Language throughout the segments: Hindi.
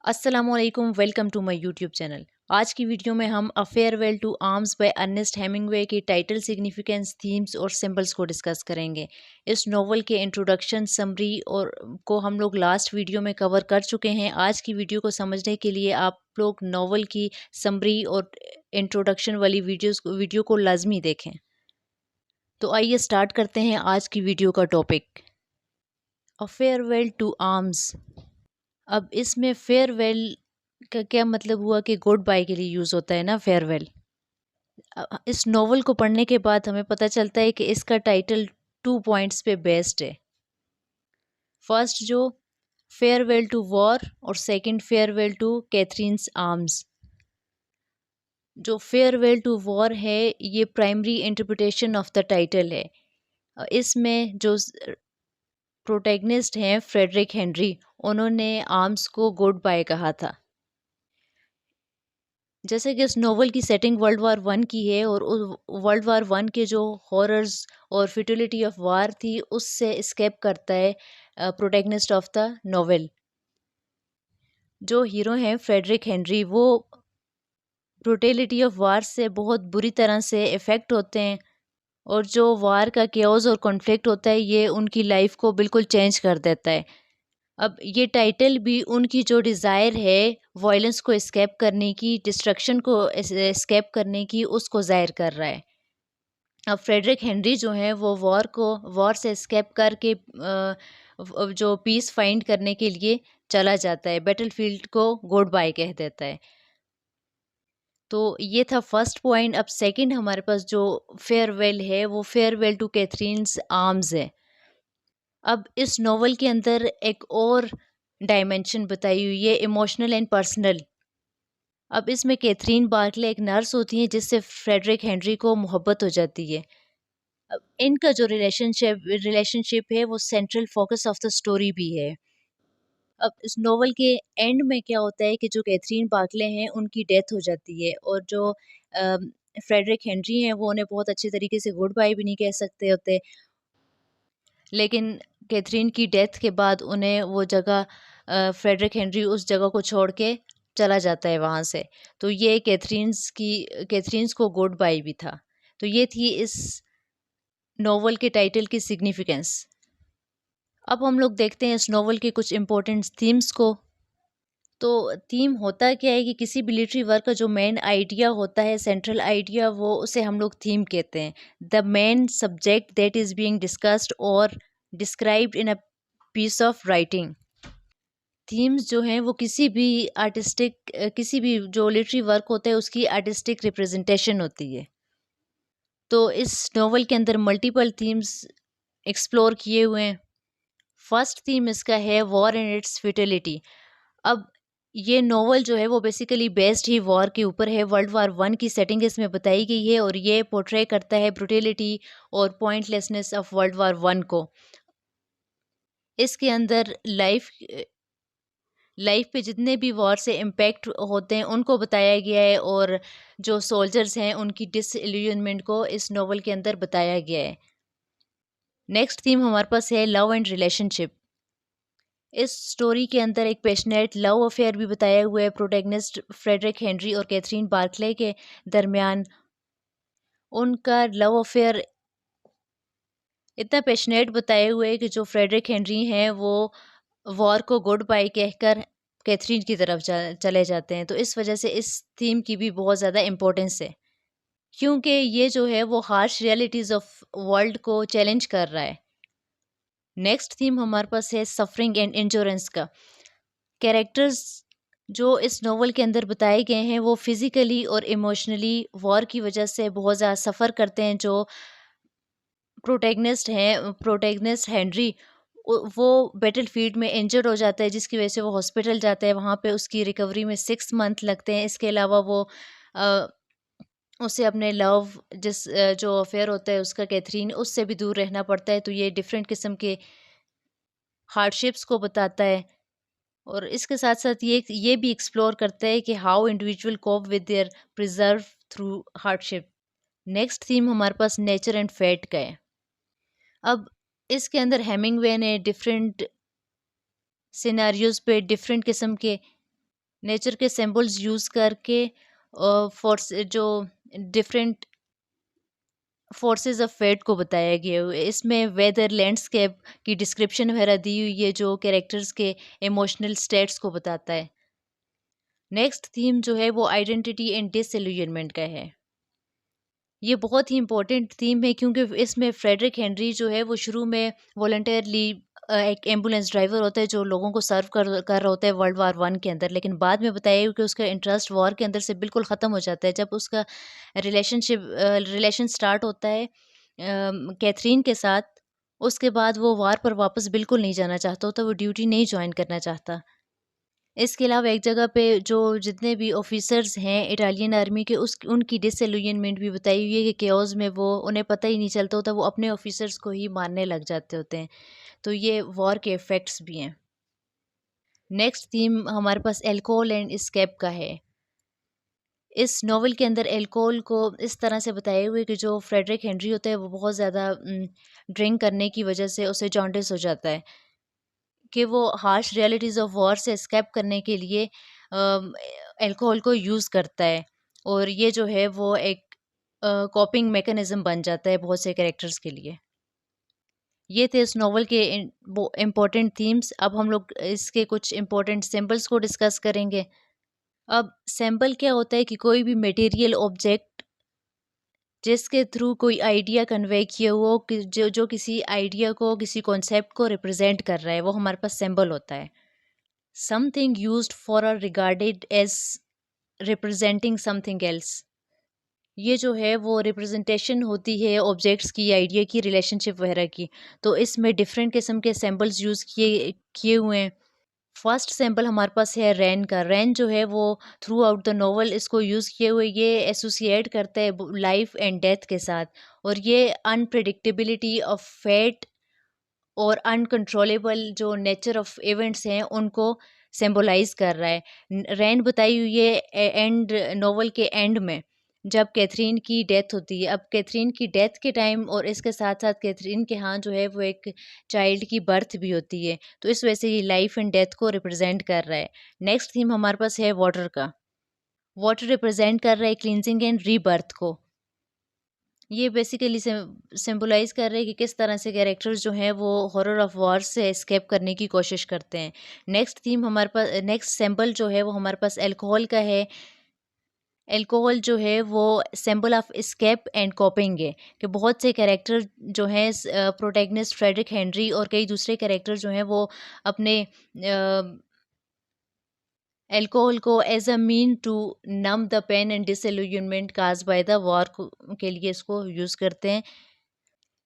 अस्सलामुअलैकुम, welcome to my YouTube channel. आज की वीडियो में हम a farewell to arms by Ernest Hemingway की टाइटल, सिग्निफिकेंस, थीम्स और सिंबल्स को डिस्कस करेंगे। इस नोवेल के इंट्रोडक्शन, समरी और को हम लोग लास्ट वीडियो में कवर कर चुके हैं। आज की वीडियो को समझने के लिए आप लोग नोवेल की समरी और इंट्रोडक्शन वाली वीडियो को लाजमी देखें। तो आइए स्टार्ट करते हैं आज की वीडियो का topic, a farewell to arms. अब इसमें फेयरवेल का क्या मतलब हुआ कि गुड बाय के लिए यूज़ होता है ना फेयरवेल। इस नोवेल को पढ़ने के बाद हमें पता चलता है कि इसका टाइटल 2 पॉइंट्स पे बेस्ड है। फर्स्ट जो फेयरवेल टू वॉर और second farewell to Catherine's arms. जो फेयरवेल टू वॉर है ये primary interpretation of the title है। इसमें जो प्रोटैगनिस्ट हैं फ्रेडरिक हेनरी, उन्होंने आर्म्स को गुड बाय कहा था। जैसे कि इस नोवेल की सेटिंग वर्ल्ड वार वन की है और वर्ल्ड वार वन के जो हॉरर्स और फ्यूटिलिटी ऑफ वार थी उससे स्केप करता है प्रोटैगनिस्ट ऑफ द नोवेल। जो हीरो हैं फ्रेडरिक हेनरी, वो ब्रूटेलिटी ऑफ वार से बहुत बुरी तरह से इफ़ेक्ट होते हैं और जो वार का केओस और कॉन्फ्लिक्ट होता है ये उनकी लाइफ को बिल्कुल चेंज कर देता है। अब ये टाइटल भी उनकी जो डिज़ायर है वॉयलेंस को एस्केप करने की, डिस्ट्रक्शन को एस्केप करने की, उसको ज़ाहिर कर रहा है। अब फ्रेडरिक हेनरी जो हैं वो वॉर से एस्केप करके जो पीस फाइंड करने के लिए चला जाता है, बैटलफील्ड को गुड बाय कह देता है। तो ये था फर्स्ट पॉइंट। अब सेकंड हमारे पास जो फेयरवेल है वो फेयरवेल टू कैथरीन्स आर्म्स है। अब इस नोवेल के अंदर एक और डायमेंशन बताई हुई है, इमोशनल एंड पर्सनल। अब इसमें कैथरीन बार्कले एक नर्स होती हैं जिससे फ्रेडरिक हेनरी को मोहब्बत हो जाती है। अब इनका जो रिलेशनशिप है वो central focus of the story भी है। अब इस नोवेल के एंड में क्या होता है कि जो कैथरीन बार्कले हैं उनकी डेथ हो जाती है और जो फ्रेडरिक हेनरी हैं वो उन्हें बहुत अच्छे तरीके से गुड बाय भी नहीं कह सकते होते। लेकिन कैथरीन की डेथ के बाद उन्हें वो जगह फ्रेडरिक हेनरी उस जगह को छोड़ के चला जाता है वहाँ से। तो ये कैथरीन्स को गुड बाय भी था। तो ये थी इस नोवेल के टाइटल की सिग्निफिकेंस। अब हम लोग देखते हैं इस नोवेल के कुछ इम्पोर्टेंट थीम्स को। तो थीम होता क्या है कि किसी भी लिटरेरी वर्क का जो मेन आइडिया होता है, सेंट्रल आइडिया, वो उसे हम लोग थीम कहते हैं। The main subject that is being discussed और described in a piece of writing. Themes जो हैं वो किसी भी जो लिटरेरी वर्क होता है उसकी आर्टिस्टिक रिप्रेजेंटेशन होती है। तो इस नोवेल के अंदर मल्टीपल थीम्स एक्सप्लोर किए हुए हैं। फर्स्ट थीम इसका है वॉर एंड इट्स फ्यूटिलिटी। अब ये नोवेल जो है वो बेसिकली बेस्ड ही वॉर के ऊपर है। वर्ल्ड वार वन की सेटिंग इसमें बताई गई है और ये पोर्ट्रे करता है ब्रूटिलिटी और पॉइंटलेसनेस ऑफ वर्ल्ड वार वन को। इसके अंदर लाइफ पे जितने भी वॉर से इम्पैक्ट होते हैं उनको बताया गया है और जो सोल्जर्स हैं उनकी डिसइल्यूजनमेंट को इस नोवेल के अंदर बताया गया है। नेक्स्ट थीम हमारे पास है लव एंड रिलेशनशिप। इस स्टोरी के अंदर एक पैशनेट लव अफेयर भी बताया हुआ है प्रोटैगनिस्ट फ्रेडरिक हेनरी और कैथरीन बार्कले के दरमियान। उनका लव अफेयर इतना पैशनेट बताए हुए है कि जो फ्रेडरिक हेनरी हैं वो वॉर को गुड बाय कहकर कैथरीन की तरफ चले जाते हैं। तो इस वजह से इस थीम की भी बहुत ज़्यादा इम्पोर्टेंस है, क्योंकि ये जो है वो हार्श रियलिटीज़ ऑफ वर्ल्ड को चैलेंज कर रहा है। नेक्स्ट थीम हमारे पास है सफरिंग एंड इंश्योरेंस का। कैरेक्टर्स जो इस नोवेल के अंदर बताए गए हैं वो फिज़िकली और इमोशनली वॉर की वजह से बहुत ज़्यादा सफ़र करते हैं। जो प्रोटैगनिस्ट हेनरी, वो बैटलफील्ड में इंजर्ड हो जाता है जिसकी वजह से वो हॉस्पिटल जाता है। वहाँ पे उसकी रिकवरी में 6 मंथ लगते हैं। इसके अलावा वो अ, उसे अपने जो अफेयर होता है उसका कैथरीन, उससे भी दूर रहना पड़ता है। तो ये डिफरेंट किस्म के हार्डशिप्स को बताता है और इसके साथ साथ ये भी एक्सप्लोर करता है कि how individual cope with their preserve through hardship. Next theme हमारे पास नेचर एंड फेट का है। अब इसके अंदर हेमिंगवे ने डिफरेंट सिनेरियोज पे डिफरेंट किस्म के नेचर के सिंबल्स यूज़ करके फोर्स जो डिफरेंट फोर्सेस ऑफ फेट को बताया गया है। इसमें वेदर, लैंडस्केप की डिस्क्रिप्शन वगैरह दी हुई है जो कैरेक्टर्स के इमोशनल स्टेट्स को बताता है। नेक्स्ट थीम जो है वो आइडेंटिटी एंड डिसइल्यूजनमेंट का है। ये बहुत ही इम्पोर्टेंट थीम है क्योंकि इसमें फ्रेडरिक हेनरी जो है वो शुरू में वॉलंटियरली एक एम्बुलेंस ड्राइवर होता है जो लोगों को सर्व कर रहा होता है वर्ल्ड वार वन के अंदर, लेकिन बाद में बताया कि उसका इंटरेस्ट वॉर के अंदर से बिल्कुल ख़त्म हो जाता है जब उसका रिलेशन स्टार्ट होता है कैथरीन के साथ। उसके बाद वो वार पर वापस बिल्कुल नहीं जाना चाहता होता, वो ड्यूटी नहीं ज्वाइन करना चाहता। इसके अलावा एक जगह पे जो जितने भी ऑफिसर्स हैं इटालियन आर्मी के उस उनकी डिसइल्यूजनमेंट भी बताई हुई है कि केओस में वो उन्हें पता ही नहीं चलता होता, वो अपने ऑफिसर्स को ही मारने लग जाते होते हैं। तो ये वॉर के इफ़ेक्ट्स भी हैं। नेक्स्ट थीम हमारे पास अल्कोहल एंड एस्केप का है। इस नॉवल के अंदर अल्कोहल को इस तरह से बताए हुए कि जो फ्रेडरिक हेनरी होता है वो बहुत ज़्यादा ड्रिंक करने की वजह से उसे जॉन्डिस हो जाता है, कि वो हार्श रियलिटीज़ ऑफ वॉर से एस्केप करने के लिए अल्कोहल को यूज़ करता है, और ये जो है वो एक कॉपिंग मैकेनिज़्म बन जाता है बहुत से कैरेक्टर्स के लिए। ये थे इस नॉवल के वो इम्पोर्टेंट थीम्स। अब हम लोग इसके कुछ इम्पोर्टेंट सिंबल्स को डिस्कस करेंगे। अब सिंबल क्या होता है कि कोई भी मटेरियल ऑब्जेक्ट जिसके थ्रू कोई आइडिया कन्वे किया हुआ हो, कि जो जो किसी आइडिया को, किसी कॉन्सेप्ट को रिप्रेजेंट कर रहा है, वो हमारे पास सिंबल होता है। Something used for a regarded as representing something else. ये जो है वो रिप्रेजेंटेशन होती है ऑब्जेक्ट्स की, आइडिया की, रिलेशनशिप वगैरह की। तो इसमें डिफरेंट किस्म के सिंबल्स यूज़ किए किए हुए हैं। फर्स्ट सैंपल हमारे पास है रैन का। रैन जो है वो थ्रू आउट द नॉवल इसको यूज़ किए हुए ये एसोसिएट करता है लाइफ एंड डेथ के साथ, और ये अनप्रिडिक्टेबिलिटी ऑफ फेट और अनकंट्रोलेबल जो नेचर ऑफ इवेंट्स हैं उनको सिंबलाइज कर रहा है। रैन बताई हुई है एंड नॉवल के एंड में जब कैथरीन की डेथ होती है। अब कैथरीन की डेथ के टाइम और इसके साथ साथ कैथरीन के यहाँ जो है वो एक चाइल्ड की बर्थ भी होती है, तो इस वजह से ये लाइफ एंड डेथ को रिप्रेजेंट कर रहा है। नेक्स्ट थीम हमारे पास है वाटर का। वाटर रिप्रेजेंट कर रहा है क्लींजिंग एंड रीबर्थ को। ये बेसिकली सिंबलाइज कर रहे हैं कि किस तरह से कैरेक्टर्स जो हैं वो हॉरर ऑफ वॉर से एस्केप करने की कोशिश करते हैं। नेक्स्ट थीम हमारे पास, नेक्स्ट सिंबल जो है वो हमारे पास अल्कोहल का है। अल्कोहल जो है वो symbol of escape and coping है, कि बहुत से कैरेक्टर जो हैं प्रोटैगनिस्ट फ्रेडरिक हेनरी और कई दूसरे कैरेक्टर जो हैं वो अपने अल्कोहल को as a mean to numb the pain and disillusionment caused by the war के लिए इसको यूज़ करते हैं।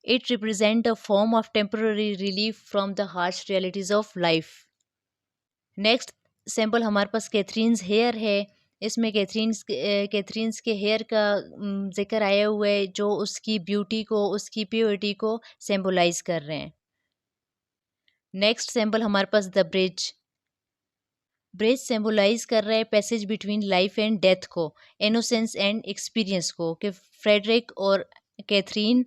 It represents a form of temporary relief from the harsh realities of life. Next sample हमारे पास कैथरीन्स हेयर है। इसमें कैथरीन्स के हेयर का जिक्र आया हुआ है जो उसकी ब्यूटी को, उसकी प्योरिटी को सिंबलाइज कर रहे हैं। नेक्स्ट सैंपल हमारे पास द ब्रिज। ब्रिज सिंबलाइज कर रहा है passage between life and death को, इनोसेंस एंड एक्सपीरियंस को, कि फ्रेडरिक और कैथरीन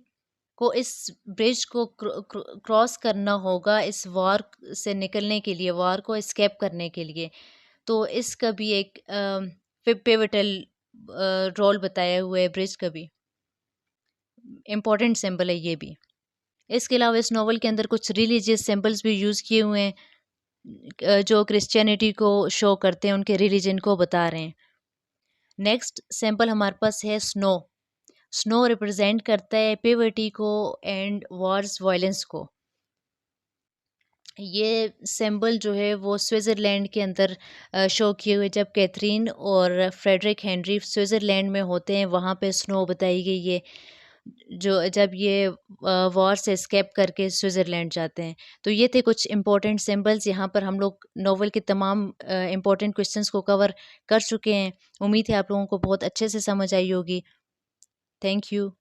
को इस ब्रिज को क्रॉस करना होगा इस वॉर से निकलने के लिए, वॉर को एस्केप करने के लिए। तो इसका भी एक पिवटल रोल बताया हुआ है ब्रिज का भी। इम्पोर्टेंट सिंबल है ये भी। इसके अलावा इस नॉवल के अंदर कुछ रिलीजियस सिंबल्स भी यूज़ किए हुए हैं जो क्रिश्चियनिटी को शो करते हैं, उनके रिलीजन को बता रहे हैं। नेक्स्ट सिंबल हमारे पास है स्नो। स्नो रिप्रेजेंट करता है पिवर्टी को एंड वॉर्स वायलेंस को। ये सिंबल जो है वो स्विट्ज़रलैंड के अंदर शो किए हुए, जब कैथरीन और फ्रेडरिक हेनरी स्विट्ज़रलैंड में होते हैं वहाँ पे स्नो बताई गई है, जो जब ये वॉर से एस्केप करके स्विट्ज़रलैंड जाते हैं। तो ये थे कुछ इंपॉर्टेंट सिंबल्स। यहाँ पर हम लोग नॉवल के तमाम इंपॉर्टेंट क्वेश्चंस को कवर कर चुके हैं। उम्मीद है आप लोगों को बहुत अच्छे से समझ आई होगी। Thank you.